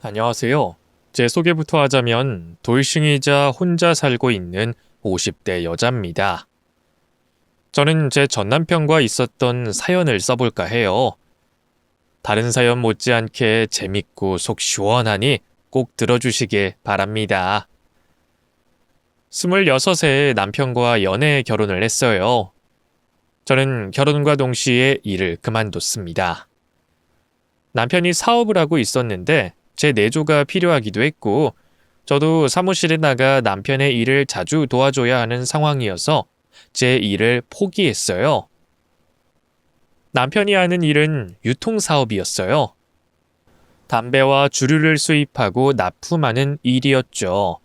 안녕하세요. 제 소개부터 하자면 돌싱이자 혼자 살고 있는 50대 여자입니다. 저는 제 전남편과 있었던 사연을 써볼까 해요. 다른 사연 못지않게 재밌고 속 시원하니 꼭 들어주시길 바랍니다. 26세 남편과 연애 결혼을 했어요. 저는 결혼과 동시에 일을 그만뒀습니다. 남편이 사업을 하고 있었는데 제 내조가 필요하기도 했고 저도 사무실에 나가 남편의 일을 자주 도와줘야 하는 상황이어서 제 일을 포기했어요. 남편이 하는 일은 유통사업이었어요. 담배와 주류를 수입하고 납품하는 일이었죠.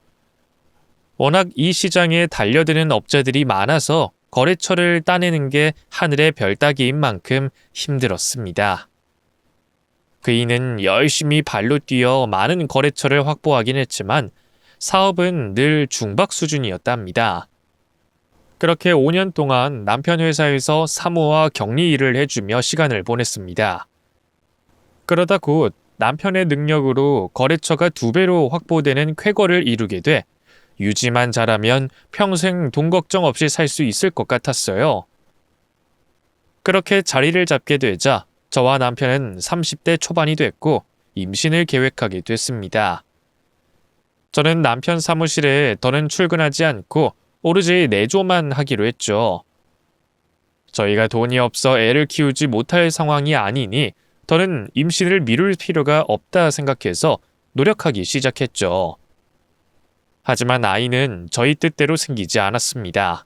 워낙 이 시장에 달려드는 업자들이 많아서 거래처를 따내는 게 하늘의 별 따기인 만큼 힘들었습니다. 그이는 열심히 발로 뛰어 많은 거래처를 확보하긴 했지만 사업은 늘 중박 수준이었답니다. 그렇게 5년 동안 남편 회사에서 사무와 격리 일을 해주며 시간을 보냈습니다. 그러다 곧 남편의 능력으로 거래처가 2배로 확보되는 쾌거를 이루게 돼 유지만 잘하면 평생 돈 걱정 없이 살 수 있을 것 같았어요. 그렇게 자리를 잡게 되자 저와 남편은 30대 초반이 됐고 임신을 계획하게 됐습니다. 저는 남편 사무실에 더는 출근하지 않고 오로지 내조만 하기로 했죠. 저희가 돈이 없어 애를 키우지 못할 상황이 아니니 더는 임신을 미룰 필요가 없다 생각해서 노력하기 시작했죠. 하지만 아이는 저희 뜻대로 생기지 않았습니다.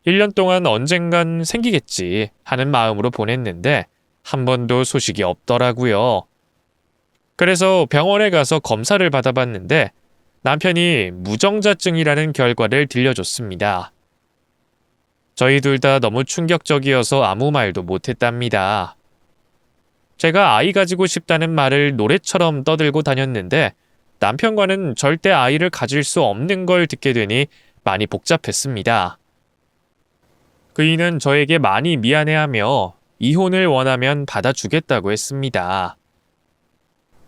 1년 동안 언젠간 생기겠지 하는 마음으로 보냈는데 한 번도 소식이 없더라고요. 그래서 병원에 가서 검사를 받아봤는데 남편이 무정자증이라는 결과를 들려줬습니다. 저희 둘 다 너무 충격적이어서 아무 말도 못했답니다. 제가 아이 가지고 싶다는 말을 노래처럼 떠들고 다녔는데 남편과는 절대 아이를 가질 수 없는 걸 듣게 되니 많이 복잡했습니다. 그이는 저에게 많이 미안해하며 이혼을 원하면 받아주겠다고 했습니다.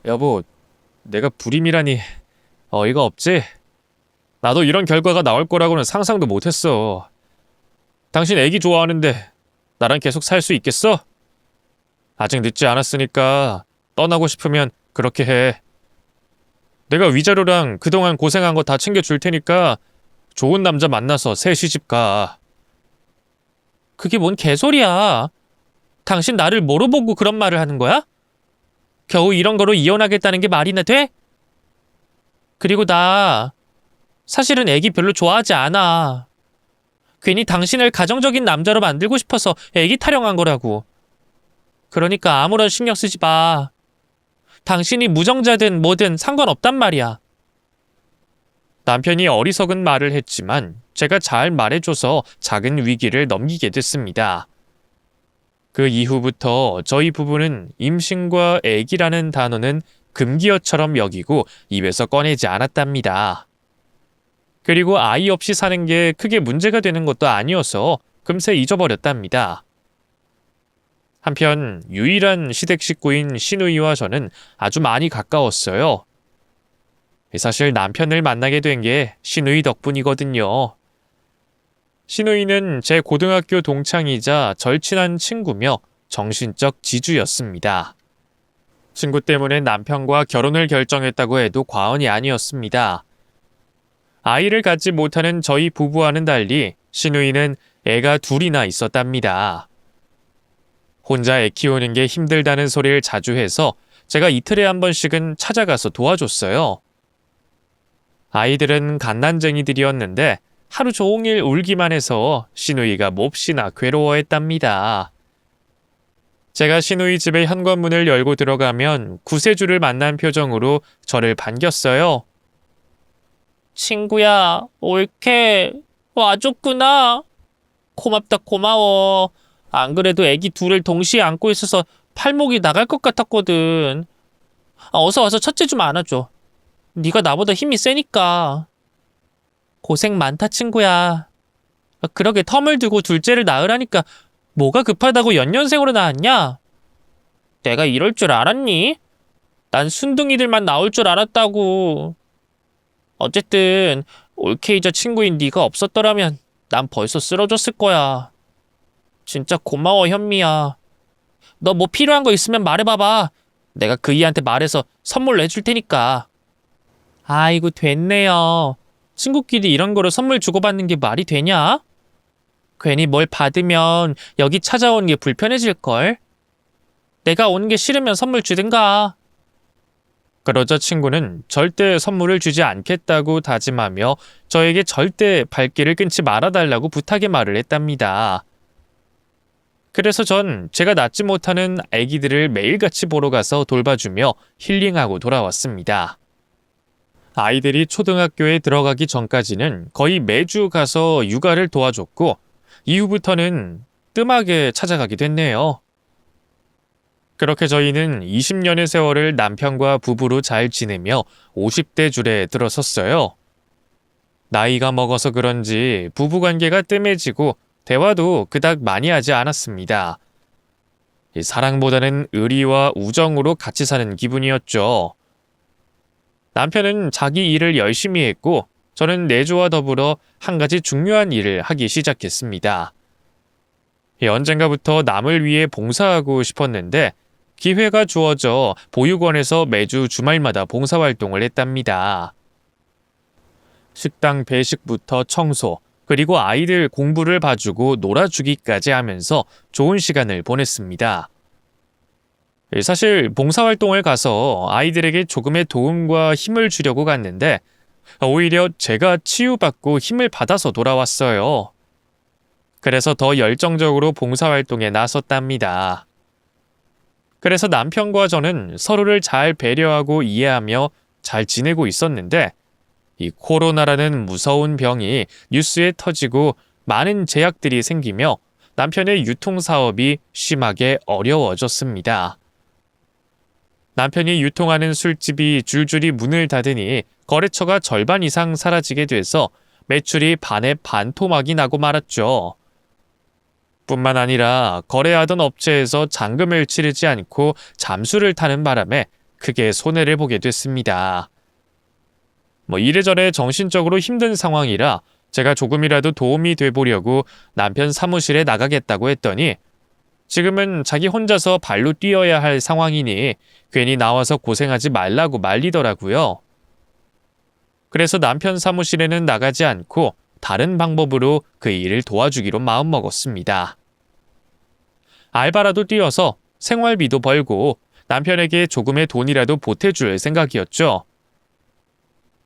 여보, 내가 불임이라니 어이가 없지? 나도 이런 결과가 나올 거라고는 상상도 못했어. 당신 애기 좋아하는데 나랑 계속 살 수 있겠어? 아직 늦지 않았으니까 떠나고 싶으면 그렇게 해. 내가 위자료랑 그동안 고생한 거 다 챙겨줄 테니까 좋은 남자 만나서 새 시집 가. 그게 뭔 개소리야. 당신 나를 뭐로 보고 그런 말을 하는 거야? 겨우 이런 거로 이혼하겠다는 게 말이나 돼? 그리고 나 사실은 애기 별로 좋아하지 않아. 괜히 당신을 가정적인 남자로 만들고 싶어서 애기 타령한 거라고. 그러니까 아무런 신경 쓰지 마. 당신이 무정자든 뭐든 상관없단 말이야. 남편이 어리석은 말을 했지만 제가 잘 말해줘서 작은 위기를 넘기게 됐습니다. 그 이후부터 저희 부부는 임신과 애기라는 단어는 금기어처럼 여기고 입에서 꺼내지 않았답니다. 그리고 아이 없이 사는 게 크게 문제가 되는 것도 아니어서 금세 잊어버렸답니다. 한편 유일한 시댁 식구인 시누이와 저는 아주 많이 가까웠어요. 사실 남편을 만나게 된 게 시누이 덕분이거든요. 시누이는 제 고등학교 동창이자 절친한 친구며 정신적 지주였습니다. 친구 때문에 남편과 결혼을 결정했다고 해도 과언이 아니었습니다. 아이를 갖지 못하는 저희 부부와는 달리 시누이는 애가 둘이나 있었답니다. 혼자 애 키우는 게 힘들다는 소리를 자주 해서 제가 이틀에 한 번씩은 찾아가서 도와줬어요. 아이들은 갓난쟁이들이었는데 하루 종일 울기만 해서 시누이가 몹시나 괴로워했답니다. 제가 시누이 집의 현관문을 열고 들어가면 구세주를 만난 표정으로 저를 반겼어요. 친구야, 옳게 와줬구나. 고맙다, 고마워. 안 그래도 애기 둘을 동시에 안고 있어서 팔목이 나갈 것 같았거든. 어서 와서 첫째 좀 안아줘. 네가 나보다 힘이 세니까. 고생 많다, 친구야. 그러게 텀을 두고 둘째를 낳으라니까 뭐가 급하다고 연년생으로 낳았냐? 내가 이럴 줄 알았니? 난 순둥이들만 나올 줄 알았다고. 어쨌든 올케이저 친구인 네가 없었더라면 난 벌써 쓰러졌을 거야. 진짜 고마워, 현미야. 너 뭐 필요한 거 있으면 말해봐봐. 내가 그이한테 말해서 선물 내줄 테니까. 아이고, 됐네요. 친구끼리 이런 거로 선물 주고받는 게 말이 되냐? 괜히 뭘 받으면 여기 찾아오는 게 불편해질걸? 내가 오는 게 싫으면 선물 주든가. 그러자 친구는 절대 선물을 주지 않겠다고 다짐하며 저에게 절대 발길을 끊지 말아달라고 부탁의 말을 했답니다. 그래서 전 제가 낳지 못하는 아기들을 매일같이 보러 가서 돌봐주며 힐링하고 돌아왔습니다. 아이들이 초등학교에 들어가기 전까지는 거의 매주 가서 육아를 도와줬고 이후부터는 뜸하게 찾아가게 됐네요. 그렇게 저희는 20년의 세월을 남편과 부부로 잘 지내며 50대 줄에 들어섰어요. 나이가 먹어서 그런지 부부관계가 뜸해지고 대화도 그닥 많이 하지 않았습니다. 사랑보다는 의리와 우정으로 같이 사는 기분이었죠. 남편은 자기 일을 열심히 했고 저는 내조와 더불어 한 가지 중요한 일을 하기 시작했습니다. 언젠가부터 남을 위해 봉사하고 싶었는데 기회가 주어져 보육원에서 매주 주말마다 봉사활동을 했답니다. 식당 배식부터 청소, 그리고 아이들 공부를 봐주고 놀아주기까지 하면서 좋은 시간을 보냈습니다. 사실 봉사활동을 가서 아이들에게 조금의 도움과 힘을 주려고 갔는데 오히려 제가 치유받고 힘을 받아서 돌아왔어요. 그래서 더 열정적으로 봉사활동에 나섰답니다. 그래서 남편과 저는 서로를 잘 배려하고 이해하며 잘 지내고 있었는데 이 코로나라는 무서운 병이 뉴스에 터지고 많은 제약들이 생기며 남편의 유통사업이 심하게 어려워졌습니다. 남편이 유통하는 술집이 줄줄이 문을 닫으니 거래처가 절반 이상 사라지게 돼서 매출이 반에 반토막이 나고 말았죠. 뿐만 아니라 거래하던 업체에서 잔금을 치르지 않고 잠수를 타는 바람에 크게 손해를 보게 됐습니다. 이래저래 정신적으로 힘든 상황이라 제가 조금이라도 도움이 돼보려고 남편 사무실에 나가겠다고 했더니 지금은 자기 혼자서 발로 뛰어야 할 상황이니 괜히 나와서 고생하지 말라고 말리더라고요. 그래서 남편 사무실에는 나가지 않고 다른 방법으로 그 일을 도와주기로 마음먹었습니다. 알바라도 뛰어서 생활비도 벌고 남편에게 조금의 돈이라도 보태줄 생각이었죠.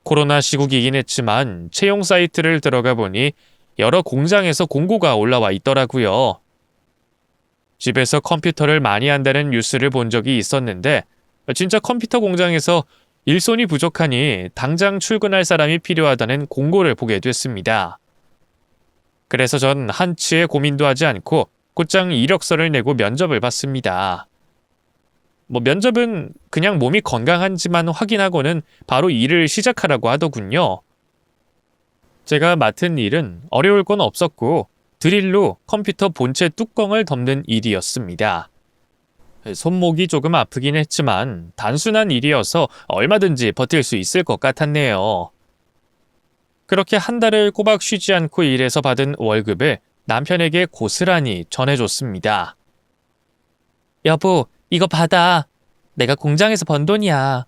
코로나 시국이긴 했지만 채용 사이트를 들어가 보니 여러 공장에서 공고가 올라와 있더라고요. 집에서 컴퓨터를 많이 한다는 뉴스를 본 적이 있었는데 진짜 컴퓨터 공장에서 일손이 부족하니 당장 출근할 사람이 필요하다는 공고를 보게 됐습니다. 그래서 전 한치의 고민도 하지 않고 곧장 이력서를 내고 면접을 봤습니다. 면접은 그냥 몸이 건강한지만 확인하고는 바로 일을 시작하라고 하더군요. 제가 맡은 일은 어려울 건 없었고 드릴로 컴퓨터 본체 뚜껑을 덮는 일이었습니다. 손목이 조금 아프긴 했지만 단순한 일이어서 얼마든지 버틸 수 있을 것 같았네요. 그렇게 한 달을 꼬박 쉬지 않고 일해서 받은 월급을 남편에게 고스란히 전해줬습니다. 여보, 이거 받아. 내가 공장에서 번 돈이야.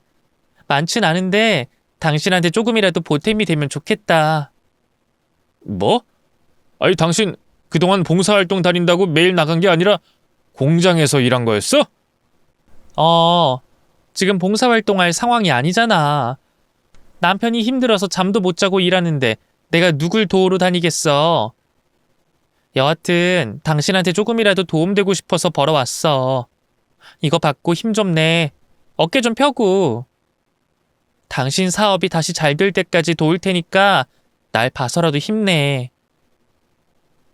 많진 않은데 당신한테 조금이라도 보탬이 되면 좋겠다. 뭐? 아니, 당신 그동안 봉사활동 다닌다고 매일 나간 게 아니라 공장에서 일한 거였어? 지금 봉사활동할 상황이 아니잖아. 남편이 힘들어서 잠도 못 자고 일하는데 내가 누굴 도우러 다니겠어. 여하튼 당신한테 조금이라도 도움되고 싶어서 벌어왔어. 이거 받고 힘 좀 내. 어깨 좀 펴고. 당신 사업이 다시 잘 될 때까지 도울 테니까 날 봐서라도 힘내.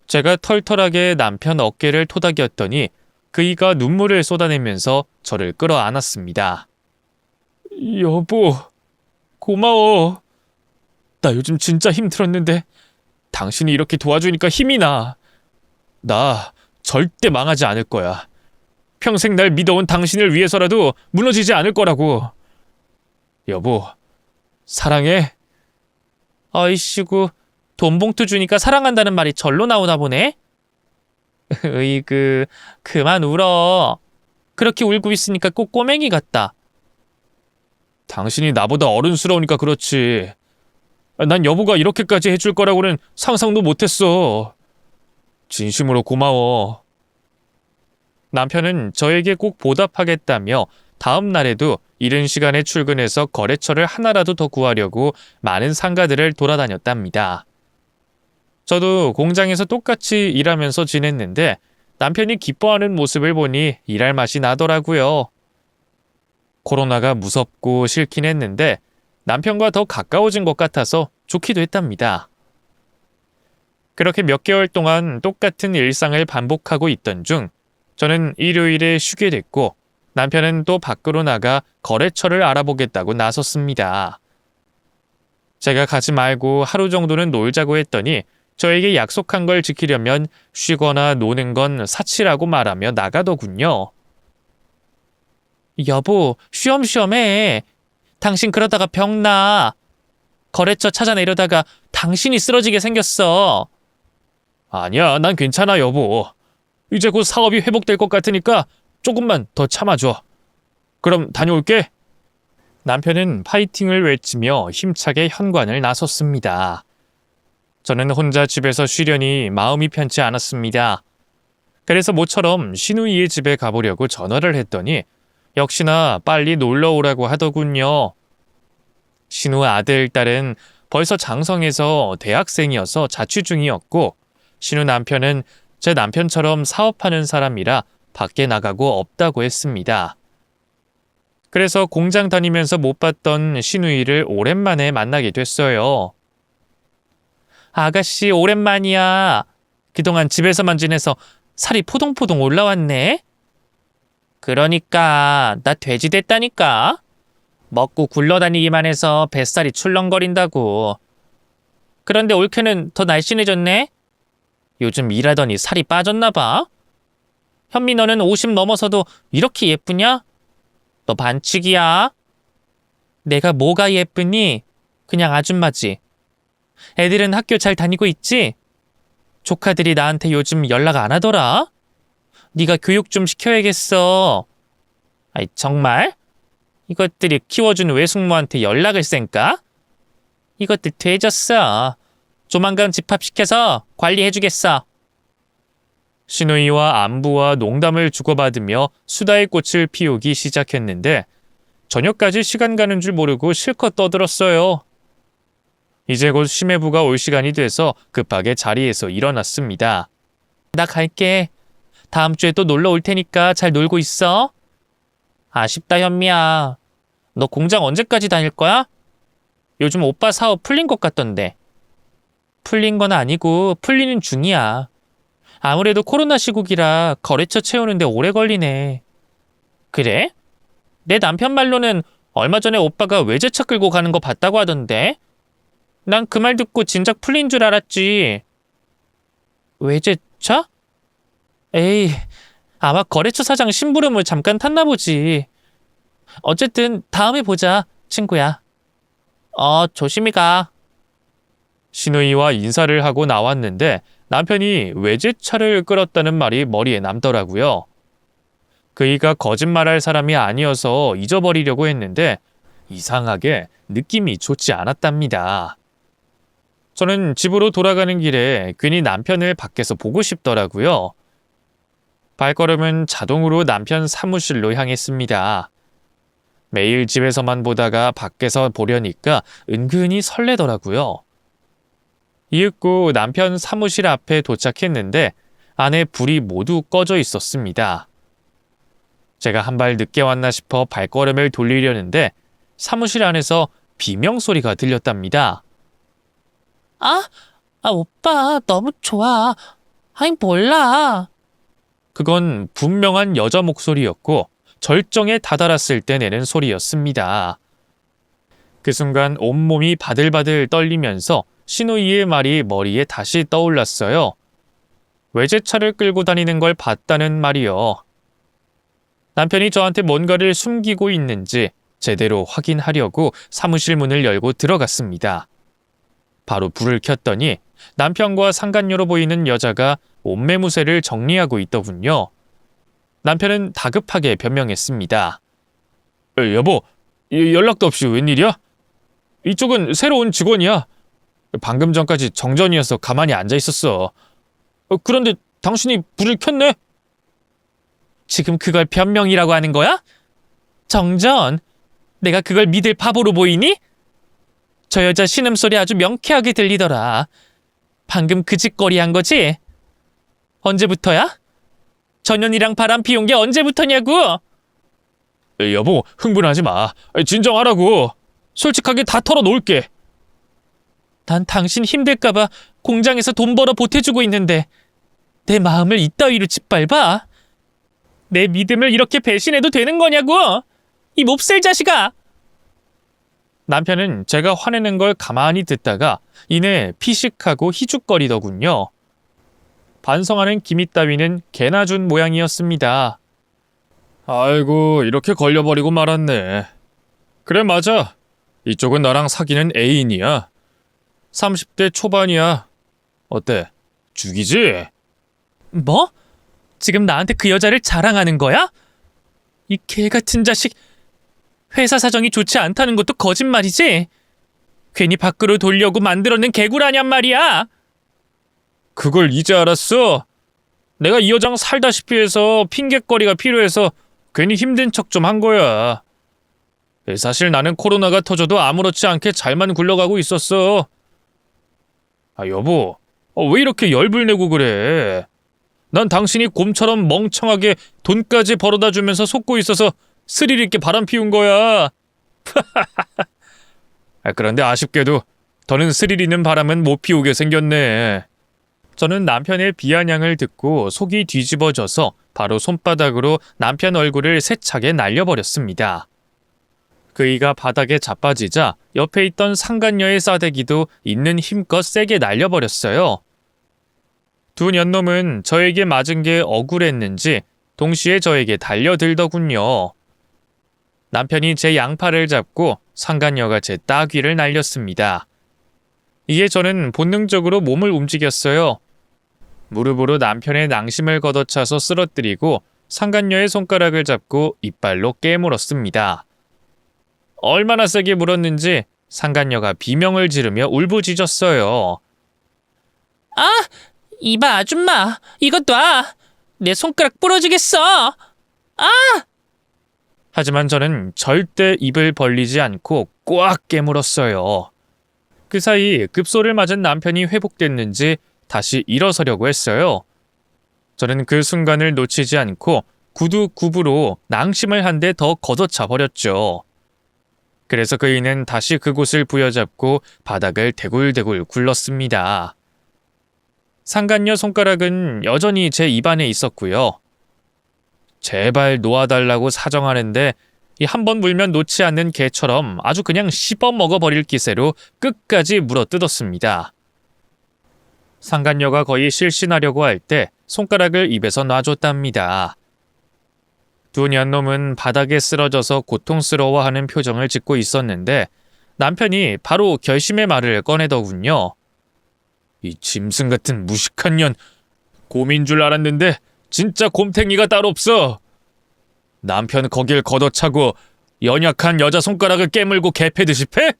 제가 털털하게 남편 어깨를 토닥였더니 그이가 눈물을 쏟아내면서 저를 끌어안았습니다. 여보, 고마워. 나 요즘 진짜 힘들었는데 당신이 이렇게 도와주니까 힘이 나. 나 절대 망하지 않을 거야. 평생 날 믿어온 당신을 위해서라도 무너지지 않을 거라고. 여보, 사랑해? 어이씨구, 돈 봉투 주니까 사랑한다는 말이 절로 나오나 보네? 으이그, 그만 울어. 그렇게 울고 있으니까 꼭 꼬맹이 같다. 당신이 나보다 어른스러우니까 그렇지. 난 여보가 이렇게까지 해줄 거라고는 상상도 못했어. 진심으로 고마워. 남편은 저에게 꼭 보답하겠다며 다음 날에도 이른 시간에 출근해서 거래처를 하나라도 더 구하려고 많은 상가들을 돌아다녔답니다. 저도 공장에서 똑같이 일하면서 지냈는데 남편이 기뻐하는 모습을 보니 일할 맛이 나더라고요. 코로나가 무섭고 싫긴 했는데 남편과 더 가까워진 것 같아서 좋기도 했답니다. 그렇게 몇 개월 동안 똑같은 일상을 반복하고 있던 중 저는 일요일에 쉬게 됐고 남편은 또 밖으로 나가 거래처를 알아보겠다고 나섰습니다. 제가 가지 말고 하루 정도는 놀자고 했더니 저에게 약속한 걸 지키려면 쉬거나 노는 건 사치라고 말하며 나가더군요. 여보, 쉬엄쉬엄 해. 당신 그러다가 병나. 거래처 찾아내려다가 당신이 쓰러지게 생겼어. 아니야, 난 괜찮아, 여보. 이제 곧 사업이 회복될 것 같으니까 조금만 더 참아줘. 그럼 다녀올게. 남편은 파이팅을 외치며 힘차게 현관을 나섰습니다. 저는 혼자 집에서 쉬려니 마음이 편치 않았습니다. 그래서 모처럼 시누이의 집에 가보려고 전화를 했더니 역시나 빨리 놀러 오라고 하더군요. 신우 아들, 딸은 벌써 장성해서 대학생이어서 자취 중이었고 신우 남편은 제 남편처럼 사업하는 사람이라 밖에 나가고 없다고 했습니다. 그래서 공장 다니면서 못 봤던 시누이를 오랜만에 만나게 됐어요. 아가씨, 오랜만이야. 그동안 집에서만 지내서 살이 포동포동 올라왔네. 그러니까 나 돼지 됐다니까. 먹고 굴러다니기만 해서 뱃살이 출렁거린다고. 그런데 올케는 더 날씬해졌네. 요즘 일하더니 살이 빠졌나 봐. 현미, 너는 50 넘어서도 이렇게 예쁘냐? 너 반칙이야. 내가 뭐가 예쁘니? 그냥 아줌마지. 애들은 학교 잘 다니고 있지? 조카들이 나한테 요즘 연락 안 하더라. 네가 교육 좀 시켜야겠어. 아이, 정말? 이것들이 키워준 외숙모한테 연락을 쌩까? 이것들 돼졌어. 조만간 집합시켜서 관리해주겠어. 시누이와 안부와 농담을 주고받으며 수다의 꽃을 피우기 시작했는데 저녁까지 시간 가는 줄 모르고 실컷 떠들었어요. 이제 곧 심해부가 올 시간이 돼서 급하게 자리에서 일어났습니다. 나 갈게. 다음 주에 또 놀러 올 테니까 잘 놀고 있어. 아쉽다, 현미야. 너 공장 언제까지 다닐 거야? 요즘 오빠 사업 풀린 것 같던데. 풀린 건 아니고 풀리는 중이야. 아무래도 코로나 시국이라 거래처 채우는데 오래 걸리네. 그래? 내 남편 말로는 얼마 전에 오빠가 외제차 끌고 가는 거 봤다고 하던데. 난 그 말 듣고 진작 풀린 줄 알았지. 외제차? 에이, 아마 거래처 사장 심부름을 잠깐 탔나 보지. 어쨌든 다음에 보자, 친구야. 조심히 가. 시누이와 인사를 하고 나왔는데 남편이 외제차를 끌었다는 말이 머리에 남더라고요. 그이가 거짓말할 사람이 아니어서 잊어버리려고 했는데 이상하게 느낌이 좋지 않았답니다. 저는 집으로 돌아가는 길에 괜히 남편을 밖에서 보고 싶더라고요. 발걸음은 자동으로 남편 사무실로 향했습니다. 매일 집에서만 보다가 밖에서 보려니까 은근히 설레더라고요. 이윽고 남편 사무실 앞에 도착했는데 안에 불이 모두 꺼져 있었습니다. 제가 한 발 늦게 왔나 싶어 발걸음을 돌리려는데 사무실 안에서 비명소리가 들렸답니다. 오빠, 너무 좋아. 아니, 몰라. 그건 분명한 여자 목소리였고 절정에 다다랐을 때 내는 소리였습니다. 그 순간 온몸이 바들바들 떨리면서 시누이의 말이 머리에 다시 떠올랐어요. 외제차를 끌고 다니는 걸 봤다는 말이요. 남편이 저한테 뭔가를 숨기고 있는지 제대로 확인하려고 사무실 문을 열고 들어갔습니다. 바로 불을 켰더니 남편과 상간녀로 보이는 여자가 옷매무새를 정리하고 있더군요. 남편은 다급하게 변명했습니다. 여보, 연락도 없이 웬일이야? 이쪽은 새로 온 직원이야. 방금 전까지 정전이어서 가만히 앉아 있었어. 그런데 당신이 불을 켰네? 지금 그걸 변명이라고 하는 거야? 정전, 내가 그걸 믿을 바보로 보이니? 저 여자 신음소리 아주 명쾌하게 들리더라. 방금 그 짓거리 한 거지? 언제부터야? 전현이랑 바람 피운 게 언제부터냐고? 여보, 흥분하지 마. 진정하라고. 솔직하게 다 털어놓을게. 난 당신 힘들까봐 공장에서 돈 벌어 보태주고 있는데 내 마음을 이따위로 짓밟아? 내 믿음을 이렇게 배신해도 되는 거냐고? 이 몹쓸 자식아! 남편은 제가 화내는 걸 가만히 듣다가 이내 피식하고 희죽거리더군요. 반성하는 기미 따위는 개나 준 모양이었습니다. 아이고, 이렇게 걸려버리고 말았네. 그래, 맞아. 이쪽은 나랑 사귀는 애인이야. 30대 초반이야. 어때? 죽이지? 뭐? 지금 나한테 그 여자를 자랑하는 거야? 이 개 같은 자식. 회사 사정이 좋지 않다는 것도 거짓말이지? 괜히 밖으로 돌려고 만들어낸 개구라냔 말이야. 그걸 이제 알았어? 내가 이 여장 살다시피 해서 핑곗거리가 필요해서 괜히 힘든 척 좀 한 거야. 사실 나는 코로나가 터져도 아무렇지 않게 잘만 굴러가고 있었어. 여보, 왜 이렇게 열불 내고 그래? 난 당신이 곰처럼 멍청하게 돈까지 벌어다 주면서 속고 있어서 스릴 있게 바람 피운 거야. 그런데 아쉽게도 더는 스릴 있는 바람은 못 피우게 생겼네. 저는 남편의 비아냥을 듣고 속이 뒤집어져서 바로 손바닥으로 남편 얼굴을 세차게 날려버렸습니다. 그이가 바닥에 자빠지자 옆에 있던 상간녀의 싸대기도 있는 힘껏 세게 날려버렸어요. 두 년놈은 저에게 맞은 게 억울했는지 동시에 저에게 달려들더군요. 남편이 제 양팔을 잡고 상간녀가 제 따귀를 날렸습니다. 이에 저는 본능적으로 몸을 움직였어요. 무릎으로 남편의 낭심을 걷어차서 쓰러뜨리고 상간녀의 손가락을 잡고 이빨로 깨물었습니다. 얼마나 세게 물었는지 상간녀가 비명을 지르며 울부짖었어요. 아! 이봐 아줌마! 이것 놔! 내 손가락 부러지겠어! 아! 하지만 저는 절대 입을 벌리지 않고 꽉 깨물었어요. 그 사이 급소를 맞은 남편이 회복됐는지 다시 일어서려고 했어요. 저는 그 순간을 놓치지 않고 구두 굽으로 낭심을 한 대 더 걷어차 버렸죠. 그래서 그이는 다시 그곳을 부여잡고 바닥을 대굴대굴 굴렀습니다. 상간녀 손가락은 여전히 제 입안에 있었고요. 제발 놓아달라고 사정하는데 이 한 번 물면 놓지 않는 개처럼 아주 그냥 씹어 먹어버릴 기세로 끝까지 물어뜯었습니다. 상간녀가 거의 실신하려고 할 때 손가락을 입에서 놔줬답니다. 두 년놈은 바닥에 쓰러져서 고통스러워하는 표정을 짓고 있었는데 남편이 바로 결심의 말을 꺼내더군요. 이 짐승 같은 무식한 년, 곰인 줄 알았는데 진짜 곰탱이가 따로 없어. 남편 거길 걷어차고 연약한 여자 손가락을 깨물고 개패듯이 패?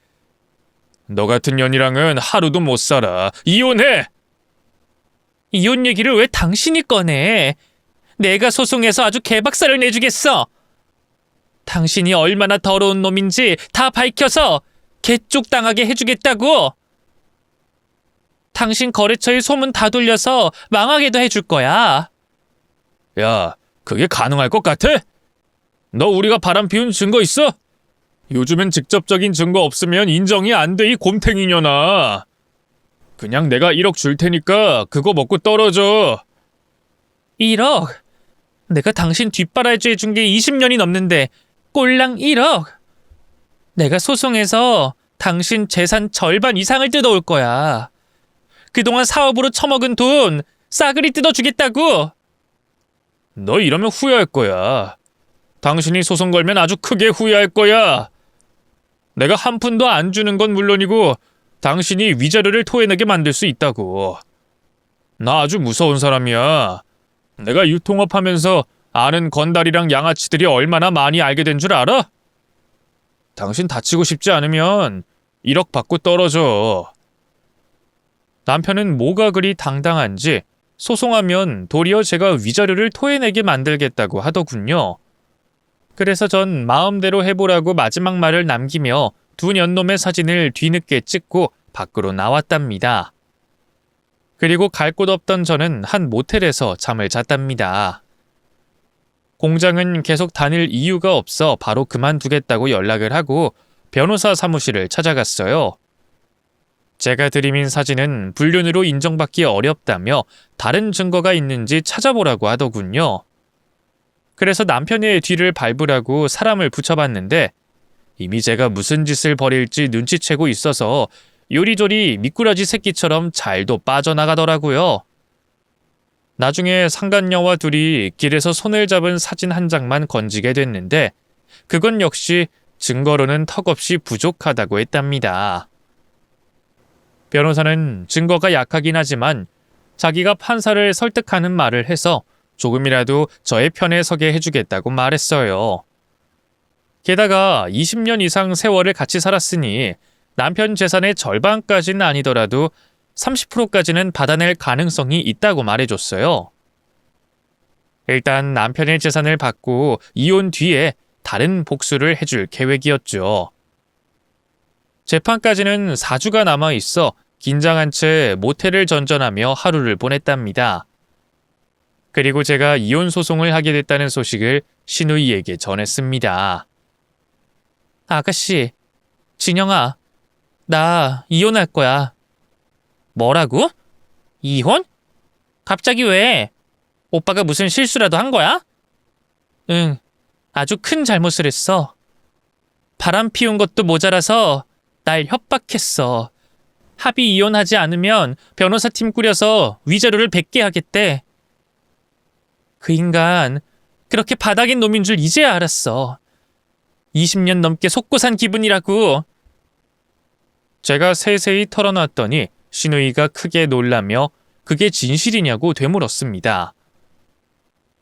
너 같은 년이랑은 하루도 못 살아. 이혼해! 이혼 얘기를 왜 당신이 꺼내? 내가 소송해서 아주 개박살을 내주겠어. 당신이 얼마나 더러운 놈인지 다 밝혀서 개쪽 당하게 해주겠다고. 당신 거래처에 소문 다 돌려서 망하게도 해줄 거야. 야, 그게 가능할 것 같아? 너 우리가 바람 피운 증거 있어? 요즘엔 직접적인 증거 없으면 인정이 안 돼, 이 곰탱이년아. 그냥 내가 1억 줄 테니까 그거 먹고 떨어져. 1억? 내가 당신 뒷바라지 해준 게 20년이 넘는데 꼴랑 1억? 내가 소송해서 당신 재산 절반 이상을 뜯어올 거야. 그동안 사업으로 처먹은 돈 싸그리 뜯어주겠다고. 너 이러면 후회할 거야. 당신이 소송 걸면 아주 크게 후회할 거야. 내가 한 푼도 안 주는 건 물론이고 당신이 위자료를 토해내게 만들 수 있다고. 나 아주 무서운 사람이야. 내가 유통업하면서 아는 건달이랑 양아치들이 얼마나 많이 알게 된 줄 알아? 당신 다치고 싶지 않으면 1억 받고 떨어져. 남편은 뭐가 그리 당당한지 소송하면 도리어 제가 위자료를 토해내게 만들겠다고 하더군요. 그래서 전 마음대로 해보라고 마지막 말을 남기며 두 년놈의 사진을 뒤늦게 찍고 밖으로 나왔답니다. 그리고 갈 곳 없던 저는 한 모텔에서 잠을 잤답니다. 공장은 계속 다닐 이유가 없어 바로 그만두겠다고 연락을 하고 변호사 사무실을 찾아갔어요. 제가 들이민 사진은 불륜으로 인정받기 어렵다며 다른 증거가 있는지 찾아보라고 하더군요. 그래서 남편의 뒤를 밟으라고 사람을 붙여봤는데 이미 제가 무슨 짓을 벌일지 눈치채고 있어서 요리조리 미꾸라지 새끼처럼 잘도 빠져나가더라고요. 나중에 상간녀와 둘이 길에서 손을 잡은 사진 한 장만 건지게 됐는데 그건 역시 증거로는 턱없이 부족하다고 했답니다. 변호사는 증거가 약하긴 하지만 자기가 판사를 설득하는 말을 해서 조금이라도 저의 편에 서게 해주겠다고 말했어요. 게다가 20년 이상 세월을 같이 살았으니 남편 재산의 절반까지는 아니더라도 30%까지는 받아낼 가능성이 있다고 말해줬어요. 일단 남편의 재산을 받고 이혼 뒤에 다른 복수를 해줄 계획이었죠. 재판까지는 4주가 남아있어 긴장한 채 모텔을 전전하며 하루를 보냈답니다. 그리고 제가 이혼 소송을 하게 됐다는 소식을 시누이에게 전했습니다. 아가씨, 진영아, 나 이혼할 거야. 뭐라고? 이혼? 갑자기 왜? 오빠가 무슨 실수라도 한 거야? 응, 아주 큰 잘못을 했어. 바람 피운 것도 모자라서 날 협박했어. 합의 이혼하지 않으면 변호사팀 꾸려서 위자료를 100개 하겠대. 그 인간 그렇게 바닥인 놈인 줄 이제야 알았어. 20년 넘게 속고 산 기분이라고. 제가 세세히 털어놨더니 시누이가 크게 놀라며 그게 진실이냐고 되물었습니다.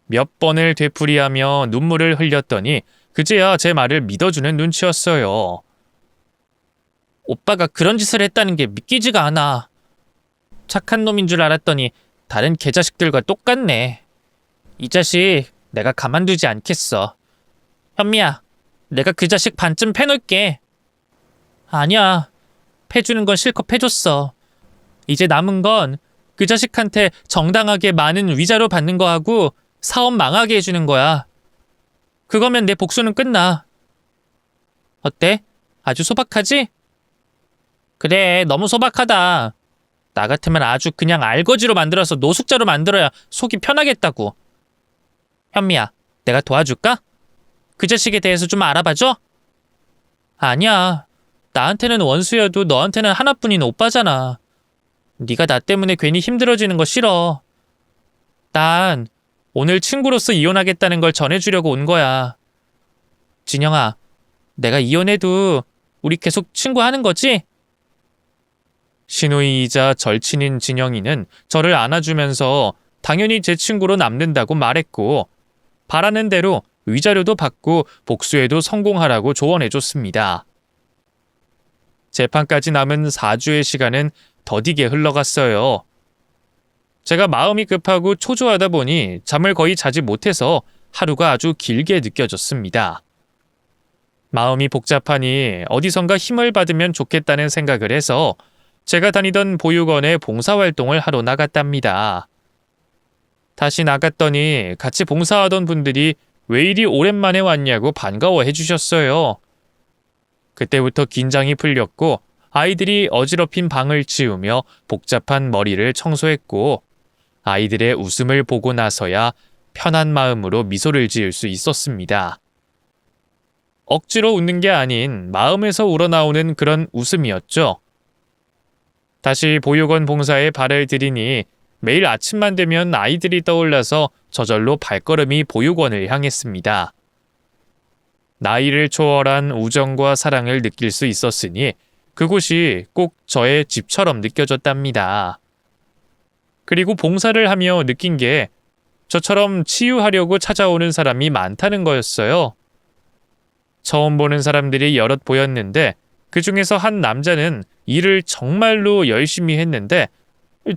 몇 번을 되풀이하며 눈물을 흘렸더니 그제야 제 말을 믿어주는 눈치였어요. 오빠가 그런 짓을 했다는 게 믿기지가 않아. 착한 놈인 줄 알았더니 다른 개자식들과 똑같네. 이 자식 내가 가만두지 않겠어. 현미야, 내가 그 자식 반쯤 패놓을게. 아니야, 패주는 건 실컷 패줬어. 이제 남은 건 그 자식한테 정당하게 많은 위자료 받는 거하고 사업 망하게 해주는 거야. 그거면 내 복수는 끝나. 어때? 아주 소박하지? 그래, 너무 소박하다. 나 같으면 아주 그냥 알거지로 만들어서 노숙자로 만들어야 속이 편하겠다고. 현미야, 내가 도와줄까? 그 자식에 대해서 좀 알아봐줘? 아니야. 나한테는 원수여도 너한테는 하나뿐인 오빠잖아. 네가 나 때문에 괜히 힘들어지는 거 싫어. 난 오늘 친구로서 이혼하겠다는 걸 전해주려고 온 거야. 진영아, 내가 이혼해도 우리 계속 친구하는 거지? 시누이이자 절친인 진영이는 저를 안아주면서 당연히 제 친구로 남는다고 말했고 바라는 대로 위자료도 받고 복수에도 성공하라고 조언해줬습니다. 재판까지 남은 4주의 시간은 더디게 흘러갔어요. 제가 마음이 급하고 초조하다 보니 잠을 거의 자지 못해서 하루가 아주 길게 느껴졌습니다. 마음이 복잡하니 어디선가 힘을 받으면 좋겠다는 생각을 해서 제가 다니던 보육원에 봉사활동을 하러 나갔답니다. 다시 나갔더니 같이 봉사하던 분들이 왜 이리 오랜만에 왔냐고 반가워해 주셨어요. 그때부터 긴장이 풀렸고 아이들이 어지럽힌 방을 치우며 복잡한 머리를 청소했고 아이들의 웃음을 보고 나서야 편한 마음으로 미소를 지을 수 있었습니다. 억지로 웃는 게 아닌 마음에서 우러나오는 그런 웃음이었죠. 다시 보육원 봉사에 발을 들이니 매일 아침만 되면 아이들이 떠올라서 저절로 발걸음이 보육원을 향했습니다. 나이를 초월한 우정과 사랑을 느낄 수 있었으니 그곳이 꼭 저의 집처럼 느껴졌답니다. 그리고 봉사를 하며 느낀 게 저처럼 치유하려고 찾아오는 사람이 많다는 거였어요. 처음 보는 사람들이 여럿 보였는데 그 중에서 한 남자는 일을 정말로 열심히 했는데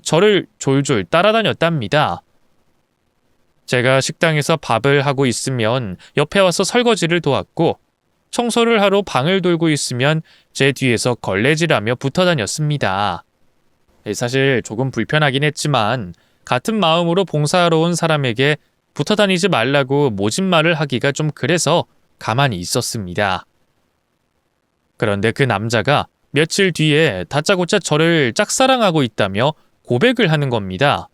저를 졸졸 따라다녔답니다. 제가 식당에서 밥을 하고 있으면 옆에 와서 설거지를 도왔고 청소를 하러 방을 돌고 있으면 제 뒤에서 걸레질하며 붙어 다녔습니다. 사실 조금 불편하긴 했지만 같은 마음으로 봉사하러 온 사람에게 붙어 다니지 말라고 모진말을 하기가 좀 그래서 가만히 있었습니다. 그런데 그 남자가 며칠 뒤에 다짜고짜 저를 짝사랑하고 있다며 고백을 하는 겁니다.